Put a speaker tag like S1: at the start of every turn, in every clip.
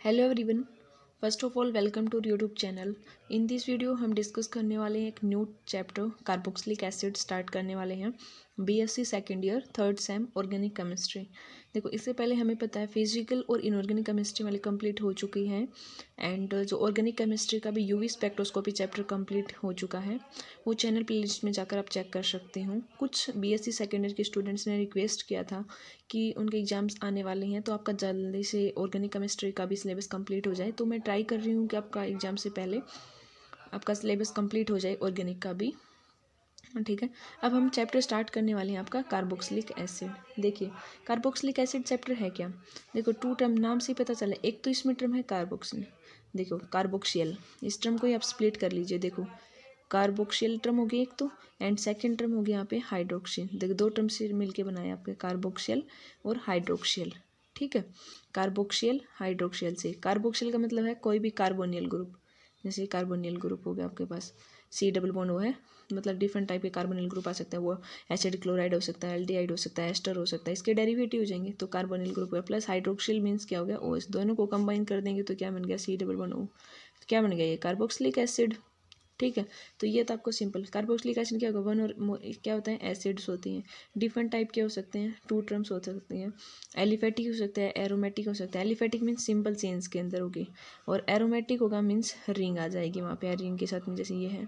S1: Hello everyone, first of all welcome to YouTube channel. In this video हम discuss करने वाले हैं एक new chapter carboxylic acid start करने वाले हैं। BSc second year third sem organic chemistry. देखो, इससे पहले हमें पता है फिजिकल और इनऑर्गेनिक केमिस्ट्री वाली कंप्लीट हो चुकी हैं एंड जो ऑर्गेनिक केमिस्ट्री का भी यूवी स्पेक्ट्रोस्कोपी चैप्टर कंप्लीट हो चुका है। वो चैनल प्लेलिस्ट में जाकर आप चेक कर सकते हो। कुछ बीएससी सेकेंड ईयर के स्टूडेंट्स ने रिक्वेस्ट किया था कि उनके एग्जाम्स आने वाले हैं तो आपका जल्दी से ऑर्गेनिक केमिस्ट्री का भी सिलेबस कंप्लीट हो जाए, तो मैं ट्राई कर रही हूँ कि आपका एग्ज़ाम से पहले आपका सिलेबस कंप्लीट हो जाए ऑर्गेनिक का भी। ठीक है, अब हम चैप्टर स्टार्ट करने वाले हैं आपका कार्बोक्सिलिक एसिड। देखिए, कार्बोक्सिलिक एसिड चैप्टर है क्या। देखो, टू टर्म नाम से ही पता चला। एक तो इसमें टर्म है कार्बोक्सिल, देखो कार्बोक्सियल, इस टर्म को ही आप स्प्लिट कर लीजिए। देखो, कार्बोक्सियल टर्म हो गया एक तो, एंड सेकंड टर्म हो गया यहाँ पे हाइड्रोक्सिल। देखो, दो टर्म से मिलके बनाए आपके कार्बोक्सियल और हाइड्रोक्सियल। ठीक है, कार्बोक्सियल हाइड्रोक्सियल से, कार्बोक्सियल का मतलब है कोई भी कार्बोनियल ग्रुप, जैसे कार्बोनियल ग्रुप हो गया आपके पास सी डबल बॉन्ड वो है, मतलब डिफरेंट टाइप के कार्बोनिल ग्रुप आ सकता है। वो एसिड क्लोराइड हो सकता है, एल्डिहाइड हो सकता है, एस्टर हो सकता है, इसके डेरिवेटिव हो जाएंगे तो कार्बोनिल ग्रुप है। प्लस हाइड्रोक्सिल मीन्स क्या हो गया, ओ, इस दोनों को कंबाइन कर देंगे तो क्या बन गया, सी डबल बॉन्ड ओ, क्या बन गया ये कार्बोक्सिलिक एसिड। ठीक है, तो ये तो आपको सिंपल। कार्बोक्सिलिक एसिड क्या होगा, वन और क्या होता है, एसिड्स होती हैं। डिफरेंट टाइप के हो सकते हैं, टू टर्म्स हो सकती हैं। एलिफेटिक हो सकता है, एरोमेटिक हो सकता है। एलिफेटिक मीन्स सिंपल चेन्स के अंदर होगी, और एरोमेटिक होगा मीन्स रिंग आ जाएगी वहाँ पे, रिंग के साथ में, जैसे ये है।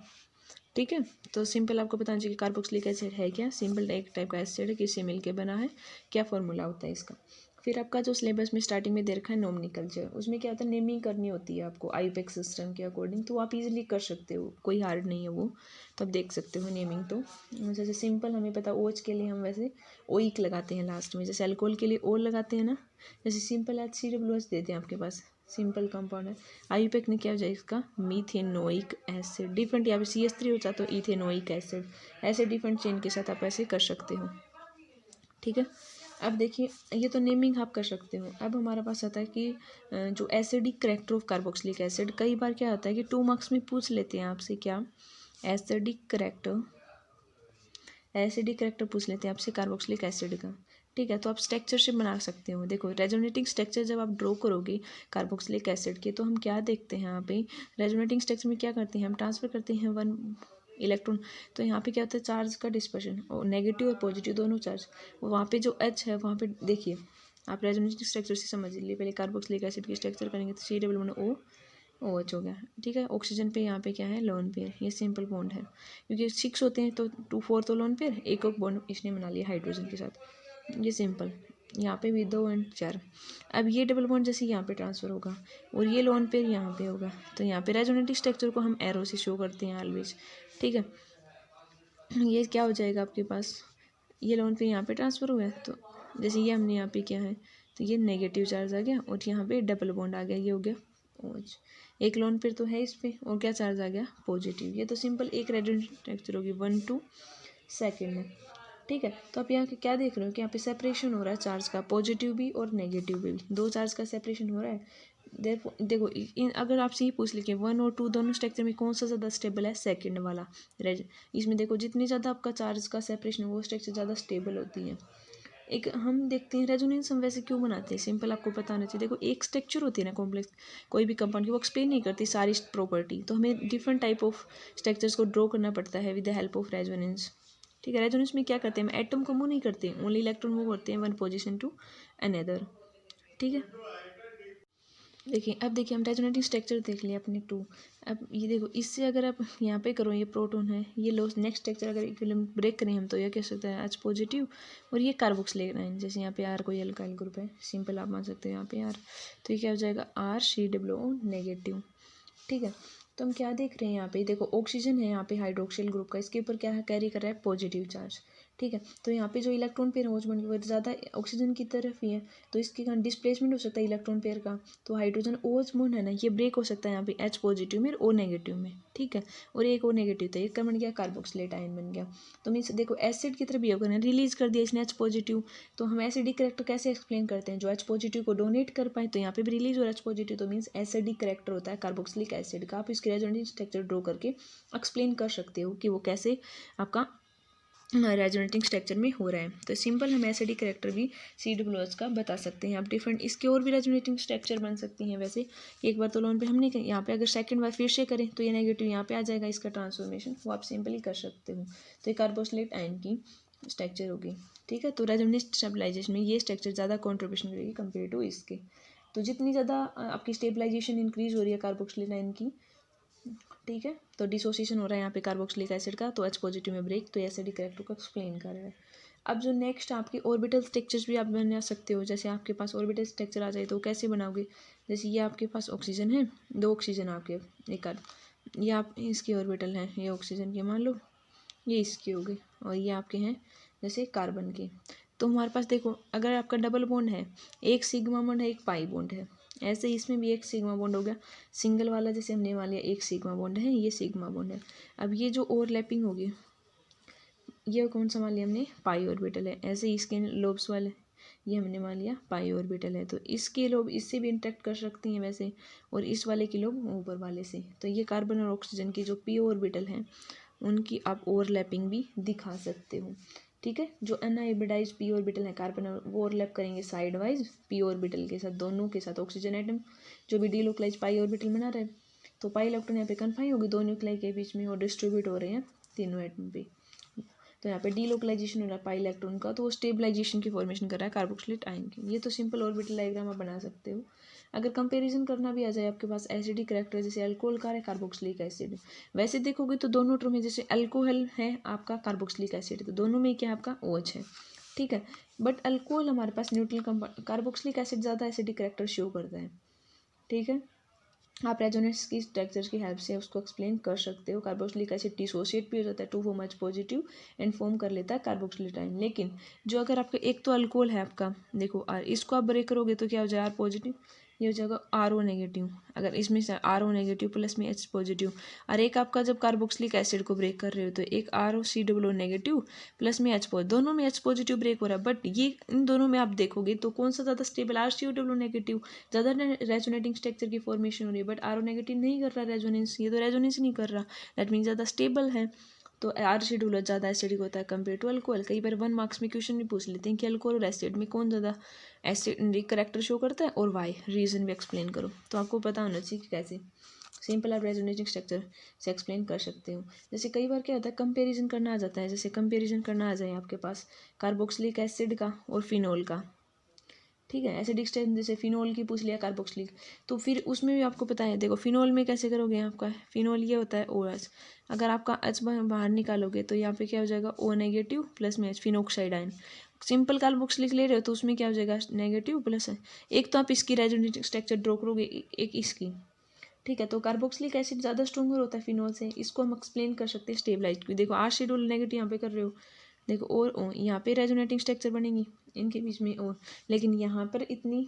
S1: ठीक है, तो सिंपल आपको बताना चाहिए कि कार्बोक्सिलिक एसिड है क्या। सिंपल एक टाइप का एसिड है, किससे मिलके बना है, क्या फॉर्मूला होता है इसका। फिर आपका जो सिलेबस में स्टार्टिंग में दे रखा है नोमेनक्लेचर, उसमें क्या होता है, नेमिंग करनी होती है आपको आईयूपैक सिस्टम के अकॉर्डिंग, तो आप इजीली कर सकते हो, कोई हार्ड नहीं है वो, तो आप देख सकते हो नेमिंग। तो जैसे सिंपल हमें पता OH के लिए हम वैसे ओइक लगाते हैं लास्ट में, जैसे अल्कोहल के लिए ओ लगाते हैं ना, जैसे सिंपल HCOOH देते हैं आपके पास, सिंपल कंपाउंड है। आईयूपैक ने क्या हो जाए इसका, मीथेनोइक एसिड। डिफरेंट यहाँ पे CH3 होता तो इथेनोइक एसिड, ऐसे डिफरेंट चेन के साथ आप ऐसे कर सकते हो। ठीक है, अब देखिए, ये तो नेमिंग आप कर सकते हो। अब हमारे पास आता है कि जो acidic character of carboxylic acid, कई बार क्या होता है कि 2 मार्क्स में पूछ लेते हैं आपसे, क्या एसिडिक करैक्टर, एसिडिक करैक्टर पूछ लेते हैं आपसे कार्बोक्सिलिक एसिड का। ठीक है, तो आप स्ट्रक्चर से बना सकते हो। देखो, रेजोनेटिंग स्ट्रक्चर जब आप ड्रॉ करोगे कार्बोक्सिलिक एसिड के, तो हम क्या देखते हैं यहाँ पे, रेजोनेटिंग स्ट्रक्चर में क्या करते हैं, हम ट्रांसफर करते हैं 1 इलेक्ट्रॉन। तो यहाँ पे क्या होता है, चार्ज का डिस्पर्शन, और नेगेटिव और पॉजिटिव दोनों चार्ज, वहाँ पे जो H है वहाँ पे देखिए, आप रेजोनेटिंग स्ट्रक्चर से समझ लीजिए। पहले कार्बोक्सिलिक एसिड की स्ट्रक्चर करेंगे तो C OH हो गया। ठीक है, ऑक्सीजन पे यहाँ पे क्या है, लोन पेयर, ये सिंपल बॉन्ड है, क्योंकि 6 होते हैं तो 2 4 तो लोन पेयर, एक बॉन्ड इसने बना लिया हाइड्रोजन के साथ, ये सिंपल। यहाँ पे भी 2 और 4। अब ये डबल बॉन्ड जैसे यहाँ पे ट्रांसफर होगा, और ये लोन पेयर यहाँ पे होगा, तो यहाँ पे रेजोनेटिव स्ट्रक्चर को हम एरो से शो करते हैं ऑलवेज। ठीक है, ये क्या हो जाएगा आपके पास, ये लोन पेयर यहाँ पे ट्रांसफर हुआ है, तो जैसे ये हमने यहाँ पे क्या है, तो ये नेगेटिव चार्ज आ गया, और यहाँ पे डबल बॉन्ड आ गया, ये हो गया OH। एक लोन पेयर तो है इस पे, और क्या चार्ज आ गया, पॉजिटिव। ये तो सिंपल एक रेजोनेटिव स्ट्रक्चर होगी 1 2 सेकेंड में। ठीक है, तो आप यहाँ क्या देख रहे हो कि यहाँ पे सेपरेशन हो रहा है चार्ज का, पॉजिटिव भी और नेगेटिव भी, दो चार्ज का सेपरेशन हो रहा है। देखो, अगर आपसे ये पूछ लिखे 1 और 2 दोनों स्ट्रक्चर में कौन सा ज़्यादा स्टेबल है, सेकंड वाला। इसमें देखो, जितनी ज़्यादा आपका चार्ज का सेपरेशन है वो स्ट्रक्चर ज़्यादा स्टेबल होती है। एक हम देखते हैं रेजोनेंस हम वैसे क्यों बनाते हैं, सिंपल आपको पता होना चाहिए। देखो, एक स्ट्रक्चर होती है ना कॉम्प्लेक्स, कोई भी कंपाउंड की, वो एक्सप्लेन नहीं करती सारी प्रॉपर्टी, तो हमें डिफरेंट टाइप ऑफ स्ट्रक्चर्स को ड्रॉ करना पड़ता है with the help of resonance. ठीक है, रेजोनेंस में क्या करते हैं, हम एटम को मूव नहीं करते, ओनली इलेक्ट्रॉन मूव करते हैं 1 पोजीशन टू अनदर। ठीक है, देखिए, अब देखिए, हम रेजोनेटिंग स्ट्रक्चर देख लिया अपने 2। अब ये देखो, इससे अगर आप यहाँ पे करो, ये प्रोटॉन है, ये लो, नेक्स्ट स्ट्रक्चर अगर इक्विलिब्रियम ब्रेक करें हम, तो ये कह सकते हैं H पॉजिटिव, और ये कार्बोक्सिलिक आयन, जैसे यहाँ पे R कोई अल्काइल ग्रुप है, सिंपल आप मान सकते हो यहाँ पे R, तो ये क्या हो जाएगा, RCOO नेगेटिव। ठीक है, तो हम क्या देख रहे हैं यहाँ पे, देखो ऑक्सीजन है यहाँ पे हाइड्रोक्सिल ग्रुप का, इसके ऊपर क्या है, कैरी कर रहा है पॉजिटिव चार्ज। ठीक है, तो यहाँ पे जो इलेक्ट्रॉन पेयर OH बन गया ज़्यादा ऑक्सीजन की तरफ ही है, तो इसके कारण डिस्प्लेसमेंट हो सकता है इलेक्ट्रॉन पेयर का, तो हाइड्रोजन OH बॉन्ड है ना, ये ब्रेक हो सकता है यहाँ पे H पॉजिटिव में और O नेगेटिव में। ठीक है, और एक O नेगेटिव था, एक बन गया कार्बोक्सिलेट आयन बन गया। तो मीन्स देखो, एसिड की तरफ बिहेव करना, रिलीज कर दिया इसने H पॉजिटिव, तो हम एसिडिक करैक्टर कैसे एक्सप्लेन करते हैं, जो H पॉजिटिव को डोनेट कर पाए, तो यहाँ पे भी रिलीज हो रहा है H पॉजिटिव, तो मीन्स एसिडिक करैक्टर होता है कार्बोक्सिलिक एसिड का। आप इसके रेजोनेटिव स्ट्रक्चर ड्रॉ करके एक्सप्लेन कर सकते हो कि वो कैसे आपका रेजोनेटिंग स्ट्रक्चर में हो रहा है। तो सिंपल हम एसिडिक कैरेक्टर भी COOH का बता सकते हैं। आप डिफरेंट इसके और भी रेजोनेटिंग स्ट्रक्चर बन सकती हैं। वैसे एक बार तो लोन पे हमने यहाँ पे अगर सेकंड बार फिर से करें तो ये नेगेटिव यहाँ पे आ जाएगा, इसका ट्रांसफॉर्मेशन वो आप सिंपली कर सकते हो। तो ये कार्बोक्सिलेट आयन की स्ट्रक्चर होगी। ठीक है, तो रेजोनेंस स्टेबलाइजेशन में ये स्ट्रक्चर ज़्यादा कॉन्ट्रीब्यूशन करेगी कंपेयर टू इसके। तो जितनी ज़्यादा आपकी स्टेबलाइजेशन इंक्रीज हो रही है कार्बोक्सिलेट आयन की, ठीक है, तो डिसोसिएशन हो रहा है यहाँ पे कार्बोक्सिलिक एसिड का, तो H+ में ब्रेक, तो एसिडिक कैरेक्टर को एक्सप्लेन कर रहा है। अब जो नेक्स्ट आपके ऑर्बिटल स्ट्रक्चर्स भी आप बना सकते हो। जैसे आपके पास ऑर्बिटल स्ट्रक्चर आ जाए तो कैसे बनाओगे, जैसे ये आपके पास ऑक्सीजन है, 2 ऑक्सीजन आपके एक ये आप इसके ऑर्बिटल हैं, ये ऑक्सीजन के मान लो, ये इसके हो गए, और ये आपके हैं जैसे कार्बन के। तो हमारे पास देखो अगर आपका डबल बॉन्ड है, एक सिग्मा बॉन्ड है, एक पाई बॉन्ड है, ऐसे ही इसमें भी एक सिग्मा बॉन्ड हो गया। सिंगल वाला जैसे हमने मान लिया एक सिग्मा बॉन्ड है, ये सिग्मा बॉन्ड है। अब ये जो ओवरलैपिंग होगी, ये कौन सा मान लिया हमने, पाई ऑर्बिटल है। ऐसे ही इसके लोब्स वाले, ये हमने मान लिया पाई ऑर्बिटल है। तो इसके लोब इससे भी इंटरेक्ट कर सकती हैं वैसे, और इस वाले के लोब ऊपर वाले से। तो ये कार्बन और ऑक्सीजन की जो p ऑर्बिटल हैं उनकी आप ओवरलैपिंग भी दिखा सकते हो। ठीक है, जो अनहाइब्रिडाइज्ड p ऑर्बिटल है कार्बन, वो ओवरलैप करेंगे साइड वाइज p ऑर्बिटल के साथ, दोनों के साथ ऑक्सीजन एटम जो भी डीलोकलाइज पाई ऑर्बिटल बना रहा है, तो पाई इलेक्ट्रॉन यहाँ पे कन्फाइन होगी दो न्यूक्लाई के बीच में और डिस्ट्रीब्यूट हो रहे हैं तीनों एटम पे। तो यहाँ पे डीलोकलाइजेशन हो रहा है पाई इलेक्ट्रॉन का, तो वो स्टेबलाइजेशन की फॉर्मेशन कर रहा है कार्बोक्सिलेट आयन की। ये तो सिंपल ऑर्बिटल डायग्राम आप बना सकते हो। अगर कंपैरिजन करना भी आ जाए आपके पास एसिडिक कैरेक्टर, जैसे अल्कोहल का है कार्बोक्सिलिक एसिड, वैसे देखोगे तो दोनों टर्म में, जैसे अल्कोहल है आपका कार्बोक्सिलिक एसिड, तो दोनों में क्या आपका OH है। ठीक है, बट अल्कोहल हमारे पास न्यूट्रल कार्बोक्सिलिक एसिड ज़्यादा एसिडिक कैरेक्टर शो करता है। ठीक है, आप रेजोनेंस की स्ट्रक्चर की हेल्प से उसको एक्सप्लेन कर सकते हो। कार्बोक्सिलिक एसिड डिसोसिएट भी हो जाता है to form H+ and form कर लेता है कार्बोक्सिलेट आयन। लेकिन जो अगर आपका एक तो अल्कोहल है आपका, देखो इसको आप ब्रेक करोगे तो क्या हो जाएगा R+, ये हो जाएगा RO-। अगर इसमें से RO- प्लस में H+, और एक आपका जब कार्बोक्सिलिक एसिड को ब्रेक कर रहे हो तो एक ROCOO- प्लस में H+, दोनों में H+ ब्रेक हो रहा है। बट ये इन दोनों में आप देखोगे तो कौन सा ज़्यादा स्टेबल, RCOO- ज़्यादा रेजोनेटिंग स्ट्रक्चर की फॉर्मेशन हो रही है, बट RO- नहीं कर रहा रेजोनेंस, ये तो रेजोनेंस नहीं कर रहा, दैट मीन ज़्यादा स्टेबल है। तो RCOO ज़्यादा एसिडिक होता है कंपेयर टू अल्कोहल। कई बार 1 मार्क्स में क्वेश्चन भी पूछ लेते हैं कि अल्कोहल और एसिड में कौन ज़्यादा एसिडिक कैरेक्टर शो करता है और वाई, रीज़न भी एक्सप्लेन करो। तो आपको पता होना चाहिए कि कैसे सिंपल आप रेजोनेटिंग स्ट्रक्चर से एक्सप्लेन कर सकते हो। जैसे कई बार क्या होता है कंपैरिजन करना आ जाता है, जैसे कंपैरिजन करना आ जाए आपके पास कार्बोक्सिलिक एसिड का और फिनोल का। ठीक है, एसिडिक स्ट्रेंथ जैसे फिनोल की पूछ लिया कार्बोक्सिलिक, तो फिर उसमें भी आपको पता है, देखो फिनोल में कैसे करोगे, आपका फिनोल ये होता है OH, अगर आपका H बाहर निकालोगे तो यहाँ पे क्या हो जाएगा O- प्लस में H, phenoxide ion. Simple carboxylic ले रहे हो तो उसमें क्या हो जाएगा नेगेटिव प्लस है। एक तो आप इसकी रेजोनेटिंग स्ट्रक्चर ड्रॉ करोगे, एक इसकी। ठीक है, तो कार्बोक्सिलिक एसिड ज़्यादा स्ट्रॉन्गर होता है फिनोल से, इसको हम एक्सप्लेन कर सकते हैं स्टेबलाइज भी। देखो R- यहाँ पे कर रहे हो, देखो और ओ यहाँ पे रेजोनेटिंग स्ट्रक्चर बनेंगी इनके बीच में, और लेकिन यहाँ पर इतनी,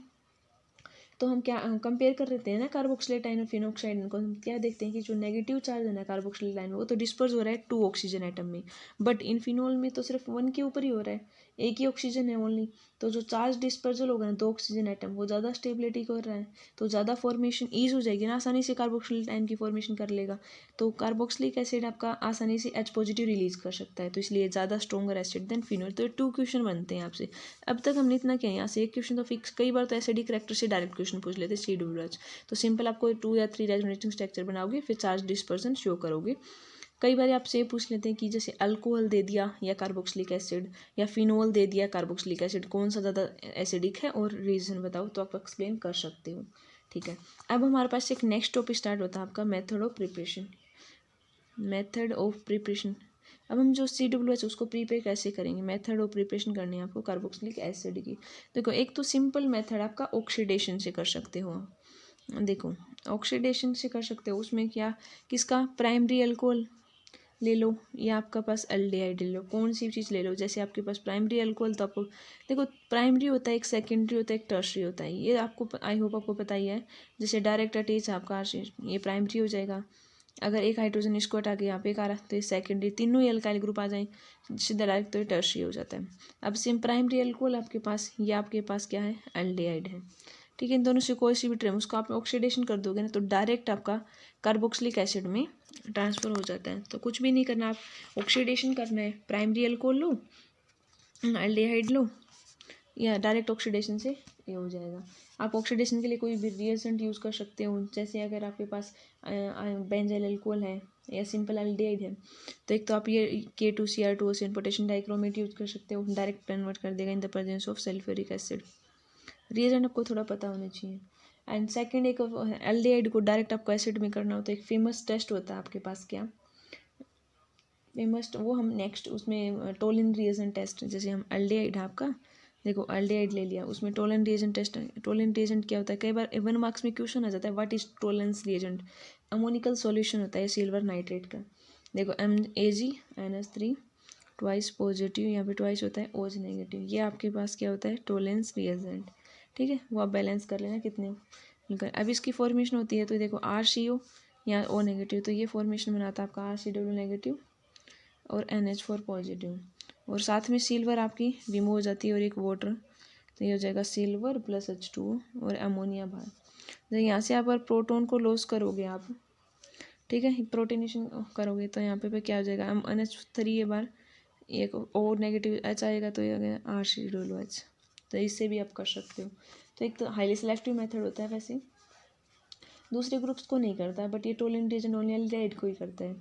S1: तो हम क्या कंपेयर कर लेते हैं ना कार्बोक्सिलेट आयन और फिनोक्साइड आयन को, हम क्या देखते हैं कि जो नेगेटिव चार्ज है ना कार्बोक्सिलेट आयन में वो तो डिस्पर्स हो रहा है 2 ऑक्सीजन एटम में, बट इन फिनोल में तो सिर्फ 1 के ऊपर ही हो रहा है, एक ही ऑक्सीजन है ओनली। तो जो चार्ज डिस्पर्जल होगा ना 2 ऑक्सीजन एटम, वो ज़्यादा स्टेबिलिटी कर रहा है, तो ज़्यादा फॉर्मेशन ईज हो जाएगी ना, आसानी से कार्बोक्सिलेट आयन की फॉर्मेशन कर लेगा। तो कार्बोक्सिलिक एसिड आपका आसानी से H+ रिलीज कर सकता है, तो इसलिए ज़्यादा स्ट्रॉन्गर एसिड देन फिनोल। तो 2 क्वेश्चन बनते हैं आपसे। अब तक हमने इतना किया, यहाँ से एक क्वेश्चन तो फिक्स, कई बार तो एसिडिक कैरेक्टर से डायरेक्ट क्वेश्चन पूछ लेते हैं COOH। तो सिंपल आपको 2 या 3 रेजोनेटिंग स्ट्रक्चर बनाओगे, फिर चार्ज डिस्पर्सन शो करोगे। कई बार आपसे ये पूछ लेते हैं कि जैसे अल्कोहल दे दिया या कार्बोक्सिलिक एसिड, या फिनोल दे दिया कार्बोक्सिलिक एसिड, कौन सा ज़्यादा एसिडिक है और रीज़न बताओ, तो आप एक्सप्लेन कर सकते हो। ठीक है, अब हमारे पास एक नेक्स्ट टॉपिक स्टार्ट होता है आपका method of preparation. Method of preparation, अब हम जो COOH उसको प्रिपेयर कैसे करेंगे, मेथड ऑफ प्रिपरेशन करनी है आपको कार्बोक्सिलिक एसिड की। देखो एक तो सिंपल मेथड आपका ऑक्सीडेशन से कर सकते हो। देखो ऑक्सीडेशन से कर सकते हो, उसमें क्या, किसका, प्राइमरी अल्कोहल ले लो या आपका पास एल्डिहाइड ले लो, कौन सी चीज़ ले लो। जैसे आपके पास प्राइमरी अल्कोहल, तो आपको देखो प्राइमरी होता है, एक सेकेंडरी होता है, एक टर्शरी होता है, ये आपको आई होप आपको पता ही है। जैसे डायरेक्ट अटैच आपका ये प्राइमरी हो जाएगा, अगर एक हाइड्रोजन इसको हटा के यहाँ पे एक आ रहा तो ये सेकेंडरी, तीनों ही अल्काइल ग्रुप आ जाए सीधा डायरेक्ट, तो ये टर्शरी हो जाता है। अब सेम प्राइमरी अल्कोहल आपके पास, ये आपके पास क्या है एल्डिहाइड है। ठीक है। इन दोनों से कोई सी भी ट्रेम उसको आप ऑक्सीडेशन कर दोगे ना तो डायरेक्ट आपका कार्बोक्सिलिक एसिड में ट्रांसफ़र हो जाता है। तो कुछ भी नहीं करना, आप ऑक्सीडेशन करना है, प्राइमरी अल्कोहल लो, एल्डिहाइड लो, या डायरेक्ट ऑक्सीडेशन से ये हो जाएगा। आप ऑक्सीडेशन के लिए कोई भी रिएजेंट यूज़ कर सकते हो, जैसे अगर आपके पास बेंजाइल अल्कोहल है या सिंपल एल्डिहाइड है तो एक तो आप ये K2Cr2O पोटेशियम डाइक्रोमेट यूज़ कर सकते हो, डायरेक्ट कन्वर्ट कर देगा in the presence of sulphuric acid. Reagent आपको थोड़ा पता होना चाहिए। एंड सेकंड, एक एल्डिहाइड को डायरेक्ट आपको एसिड में करना होता है। एक फेमस टेस्ट होता है आपके पास, क्या फेमस, वो हम नेक्स्ट उसमें टोलिन रिएजेंट टेस्ट, जैसे हम एल्डिहाइड है आपका, देखो एल्डिहाइड ले लिया, उसमें टोलन रिएजेंट टेस्ट है। टोलन रिएजेंट क्या होता है, कई बार 1 मार्क्स में क्वेश्चन आ जाता है, what is Tollens reagent. Ammoniacal solution होता है सिल्वर नाइट्रेट का। देखो MAgNH3 ट्वाइस पॉजिटिव, यहाँ पे ट्वाइस होता है OH नेगेटिव, ये आपके पास क्या होता है टोलेंस रिएजेंट। ठीक है, वो आप बैलेंस कर लेना कितने मिलकर। अब इसकी फॉर्मेशन होती है तो देखो RCO या O नेगेटिव, तो ये फॉर्मेशन बनाता है आपका RCW नेगेटिव और NH4 पॉजिटिव, और साथ में सिल्वर आपकी रिमूव हो जाती है और एक वाटर, तो ये हो जाएगा सिल्वर प्लस H2 और अमोनिया बाहर। तो यहाँ से आप प्रोटोन को लॉस करोगे आप, ठीक है, प्रोटीनेशन करोगे तो यहाँ पे क्या हो जाएगा, NH3 ये बार एक और नेगेटिव H आएगा तो ये आ गया RCOOH। तो इससे भी आप कर सकते हो। तो एक तो हाईली सिलेक्टिव मेथड होता है, वैसे दूसरे ग्रुप्स को नहीं करता है, बट ये टोलेंट रिएजेंट ओनली एल्डिहाइड को ही करता है।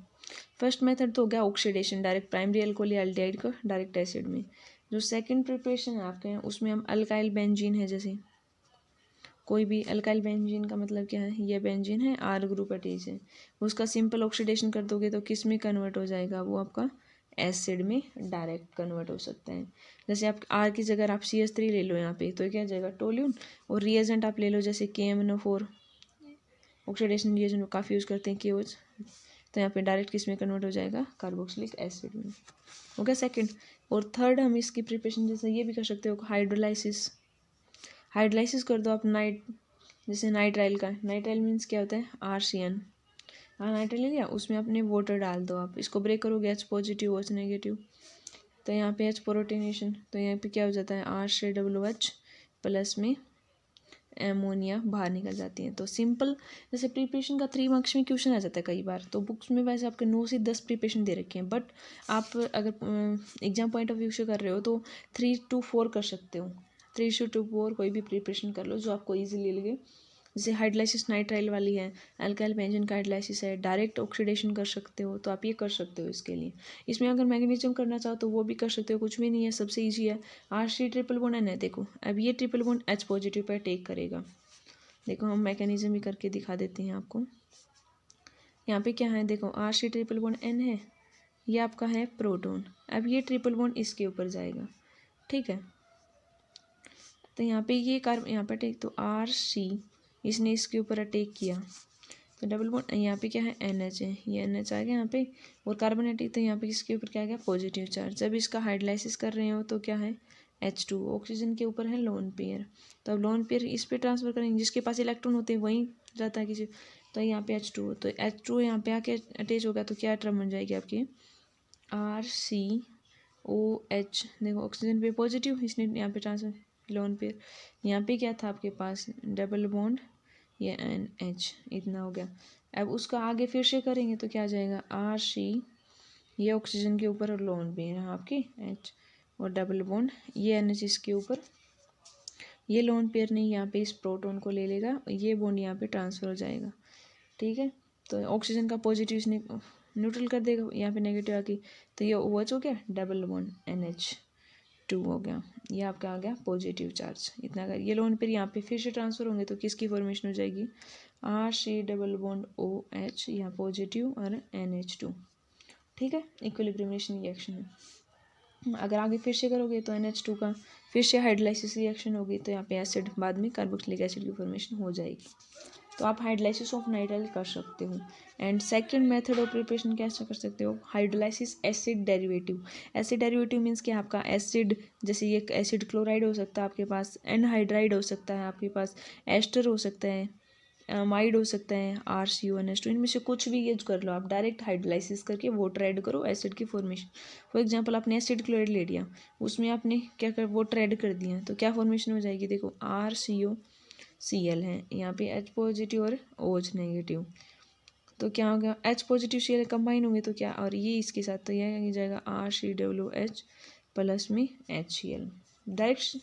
S1: फर्स्ट मेथड तो हो गया ऑक्सीडेशन, डायरेक्ट प्राइमरी अल्कोहल या एल्डिहाइड को डायरेक्ट एसिड में। जो सेकंड प्रिपरेशन है आपके यहाँ, उसमें हम अल्काइल बेंजीन है, जैसे कोई भी अल्काइल बेंजीन का मतलब क्या है, ये बेंजीन है, R ग्रुप अटैच है, उसका सिंपल ऑक्सीडेशन कर दोगे तो किस में कन्वर्ट हो जाएगा, वो आपका एसिड में डायरेक्ट कन्वर्ट हो सकता है। जैसे आप R की जगह आप CH3 ले लो यहाँ पे, तो क्या जाएगा टोल्यून, और रिएजेंट आप ले लो जैसे KMNO4, ऑक्सीडेशन रिएजेंट काफ़ी यूज़ करते हैं KOH, तो यहाँ पे डायरेक्ट किस में कन्वर्ट हो जाएगा कार्बोक्सिलिक एसिड में। हो गया सेकंड। और थर्ड, हम इसकी प्रिपरेशन जैसे ये भी कर सकते हो, हाइड्रोलाइसिस। हाइड्रोलाइसिस कर दो आप जैसे नाइट्राइल का, नाइट्राइल मीन्स क्या होता है RCN, हाँ नाइट्राइल ले लिया, उसमें अपने वाटर डाल दो आप, इसको ब्रेक करोगे H पॉजिटिव OH नेगेटिव, तो यहाँ पे H प्रोटीनेशन, तो यहाँ पे क्या हो जाता है RCOOH प्लस में एमोनिया बाहर निकल जाती है। तो सिंपल जैसे प्रिपरेशन का 3 मार्क्स में क्वेश्चन आ जाता है कई बार, तो बुक्स में वैसे आपके 9 से 10 प्रिपरेशन दे रखे हैं, बट आप अगर एग्जाम पॉइंट ऑफ व्यू से कर रहे हो तो 3 to 4 कर सकते हो। 3 to 4 कोई भी प्रिपरेशन कर लो जो आपको ईजिली लगे। जैसे हाइड्रोलाइसिस नाइट्राइल वाली है, अल्काइल बेंजीन का हाइड्रोलाइसिस है, डायरेक्ट ऑक्सीडेशन कर सकते हो, तो आप ये कर सकते हो इसके लिए। इसमें अगर मैग्नीशियम करना चाहो तो वो भी कर सकते हो, कुछ भी नहीं है, सबसे ईजी है। RC ट्रिपल बॉन्ड है, देखो अब ये ट्रिपल बॉन्ड H पॉजिटिव पर टेक करेगा। देखो हम मैकेनिज्म भी करके दिखा देते हैं आपको। यहाँ पे क्या है, देखो RC ट्रिपल बॉन्ड N है, ये आपका है प्रोटोन, अब ये ट्रिपल बॉन्ड इसके ऊपर जाएगा, ठीक है। तो यहाँ पे ये यहाँ पे टेक, तो RC इसने इसके ऊपर अटैक किया, तो डबल बॉन्ड यहाँ पे क्या है NH है, ये NH आ गया यहाँ पे, और कार्बन अटैक, तो यहाँ पे इसके ऊपर क्या आ गया पॉजिटिव चार्ज। जब इसका हाइड्रोलाइसिस कर रहे हो तो क्या है H2, ऑक्सीजन के ऊपर है लोन पेयर, तो अब लोन पेयर इस पे ट्रांसफर करेंगे, जिसके पास इलेक्ट्रॉन होते हैं वहीं जाता है किसी, तो यहाँ पे H2, तो H2 यहाँ पे आके अटैच होगा, तो क्या टर्म बन जाएगी आपकी RCOH। देखो ऑक्सीजन पे पॉजिटिव, इसने यहाँ पे ट्रांसफर लोन पेयर, यहाँ पे क्या था आपके पास डबल बॉन्ड, ये NH, इतना हो गया। अब उसका आगे फिर से करेंगे तो क्या आ जाएगा RC, ये ऑक्सीजन के ऊपर और लोन पेयर है आपके H, और डबल बॉन्ड ये NH इसके ऊपर, ये लोन पेयर नहीं यहाँ पे इस प्रोटॉन को ले लेगा, ये बॉन्ड यहाँ पे ट्रांसफ़र हो जाएगा, ठीक है। तो ऑक्सीजन का पॉजिटिव इसने न्यूट्रल कर देगा, यहाँ पे नेगेटिव आ गई, तो ये OH हो गया, डबल बॉन्ड NH2 हो गया, ये आपका आ गया पॉजिटिव चार्ज, इतना कर ये लोन पेयर यहाँ पे फिर से ट्रांसफ़र होंगे तो किसकी फॉर्मेशन हो जाएगी RC डबल बॉन्ड OH, यहाँ पॉजिटिव और NH2, ठीक है, इक्विलिब्रियम रिएक्शन है। अगर आगे फिर से करोगे तो NH2 का फिर से हाइड्रोलाइसिस रिएक्शन होगी, तो यहाँ पे एसिड बाद में कार्बोक्सिलिक एसिड की फॉर्मेशन हो जाएगी। तो आप हाइड्रोलाइसिस ऑफ नाइट्राइल कर सकते हो। And second method of preparation कैसे कर सकते हो, hydrolysis acid derivative. Acid derivative means कि आपका एसिड, जैसे ये एसिड क्लोराइड हो सकता है आपके पास, एनहाइड्राइड हो सकता है आपके पास, एस्टर हो सकता है, माइड हो सकता है, RCONH2, इनमें से कुछ भी यूज कर लो आप, डायरेक्ट हाइड्रोलाइसिस करके वाटर ऐड करो, एसिड की फॉर्मेशन। फॉर एग्जांपल आपने एसिड क्लोराइड ले लिया, उसमें आपने क्या कर वाटर ऐड कर दिया, तो क्या फॉर्मेशन हो जाएगी, देखो RCO Cl है, यहाँ पे H पॉजिटिव और OH नेगेटिव। तो क्या हो गया, H पॉजिटिव Cl कंबाइन होंगे तो क्या, और ये इसके साथ तो यह हो जाएगा RCOOH प्लस में HCl। डायरेक्ट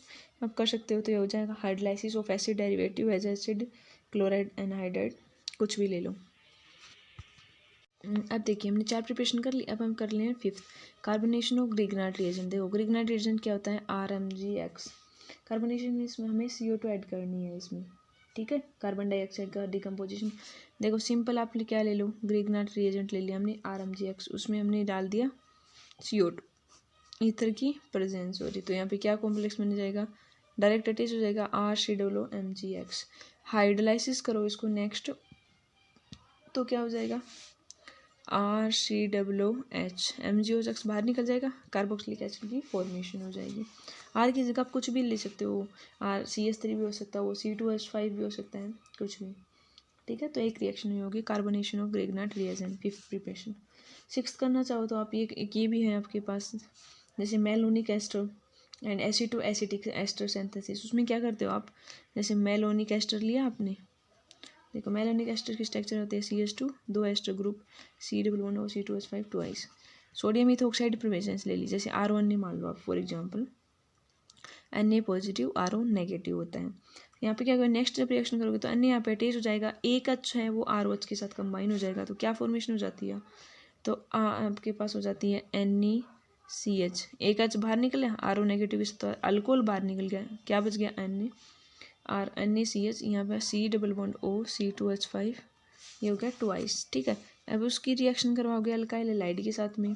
S1: आप कर सकते हो तो ये हो जाएगा hydrolysis of acid derivative as acid, chloride, anhydride, कुछ भी ले लो। अब देखिए हमने 4 प्रिपरेशन कर ली, अब हम कर लें 5th carbonation of Grignard reagent. देखो ग्रिग्नार्ड रिएजेंट क्या होता है, RMgX। कार्बोनेशन में इसमें हमें CO2 ऐड करनी है इसमें, ठीक है, कार्बन डाइऑक्साइड का डिकम्पोजिशन। देखो सिंपल आप क्या ले लो, ग्रिग्नार्ड रिएजेंट ले लिया हमने RMgX, उसमें हमने डाल दिया CO2, ईथर की प्रेजेंस हो रही, तो यहाँ पे क्या कॉम्प्लेक्स बन जाएगा, डायरेक्ट अटैच हो जाएगा RCOOMgX। हाइड्रोलाइसिस करो इसको नेक्स्ट, तो क्या हो जाएगा RCOOH, MgOH बाहर निकल जाएगा, कार्बोक्सिलिक एसिड की फॉर्मेशन हो जाएगी। R की जगह आप कुछ भी ले सकते हो, CS3 भी हो सकता है, वो C2H5 भी हो सकता है, कुछ भी, ठीक है। तो एक रिएक्शन हुई होगी carbonation of Grignard reagent, 5th preparation. 6th करना चाहो तो आप ये भी है आपके पास, जैसे malonic ester and acid acetic ester synthesis. उसमें क्या करते हो आप, जैसे मेलोनिक एस्टर लिया आपने, देखो मेलोनिक एस्टर की स्ट्रक्चर होती है CH2, 2 ester group, C11O C2H5 2 sodium ethoxide presence ले ली, जैसे R1 ने मान लो आप for example, Na positive RO negative होता है। यहाँ पे क्या करोगे, नेक्स्ट जब रिएक्शन करोगे तो Na यहाँ पे अटैच हो जाएगा, एक H है वो ROH के साथ कंबाइन हो जाएगा, तो क्या फॉर्मेशन हो जाती है, तो आपके पास हो जाती है NeCH, एक H बाहर निकले, RO नेगेटिव से तो अल्कोहल बाहर निकल गया, क्या बच गया Na और NaCH, यहाँ पे C11O C2H5, ये हो गया 2, ठीक है। अब उसकी रिएक्शन करवाओगे अल्काइल हैलाइड के साथ में,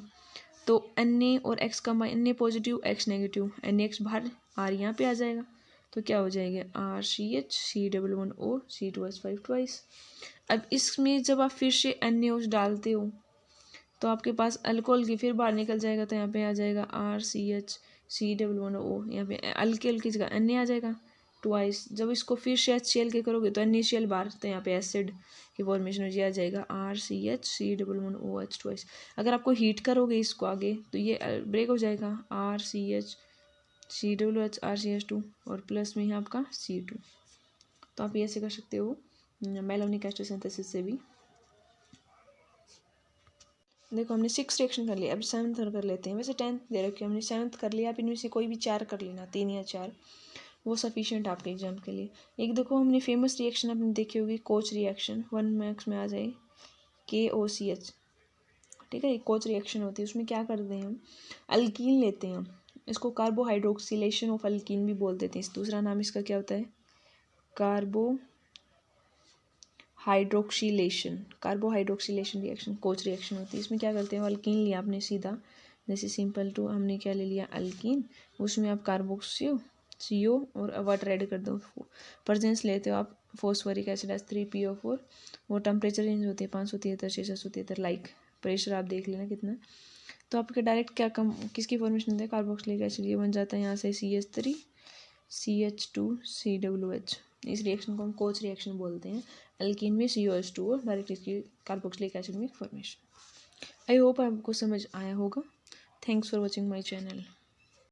S1: तो Na और X combine, Na positive X negative, NaX बाहर R यहाँ पे आ जाएगा, तो क्या हो जाएगा RCH C11O C2H5 2। अब इसमें जब आप फिर से NaOH डालते हो तो आपके पास अल्कोहल की फिर बाहर निकल जाएगा, तो यहाँ पे आ जाएगा RCH C11O, यहाँ पे अल्कोहल की जगह Na आ जाएगा 2। जब इसको फिर से HCl के करोगे तो NaCl बाहर, तो यहाँ पे एसिड की फॉर्मेशन हो जाएगा RCH C11OH 2। अगर आपको हीट करोगे इसको आगे तो ये ब्रेक हो जाएगा RCH COOH RCH2 और प्लस में है आपका C2। तो आप ये ऐसे कर सकते हो मेलोनिक एस्टर सिंथेसिस से भी। देखो हमने 6 रिएक्शन कर लिया, अब 7th कर लेते हैं। वैसे 10th दे रखी है, हमने 7th कर लिया, आप इनमें से कोई भी 4 कर लेना, 3 या 4, वो सफिशिएंट आपके एग्जाम के लिए। एक देखो हमने फेमस रिएक्शन आपने देखी होगी, कोच रिएक्शन, 1 मार्क्स में आ जाए KOCH, ठीक है, कोच रिएक्शन होती है। उसमें क्या करते हैं हम, अल्कीन लेते हैं, इसको कार्बोहाइड्रोक्सिलेशन ऑफ अल्कीन भी बोल देते हैं, दूसरा नाम इसका क्या होता है, कार्बोहाइड्रोक्सिलेशन रिएक्शन, कोच रिएक्शन होती है। इसमें क्या करते हैं, अल्कीन लिया आपने सीधा, जैसे सिंपल टू हमने क्या ले लिया अल्कीन, उसमें आप कार्बोक्सिल CO और वाटर ऐड कर दो, प्रेजेंस लेते हो आप फॉस्फोरिक एसिड H3PO4, वो टेम्परेचर रेंज होती है 573 से 673, लाइक प्रेशर आप देख लेना कितना। तो आपके डायरेक्ट क्या कम किसकी फॉर्मेशन होती है, कार्बोक्सिलिक एसिड, ये बन जाता है यहाँ से CH3 CH2 COOH। इस रिएक्शन को हम कोच रिएक्शन बोलते हैं। अल्कीन में COH2 और डायरेक्ट इसकी कार्बोक्सिलिक एसिड में फॉर्मेशन। आई होप आपको समझ आया होगा। Thanks for watching my channel.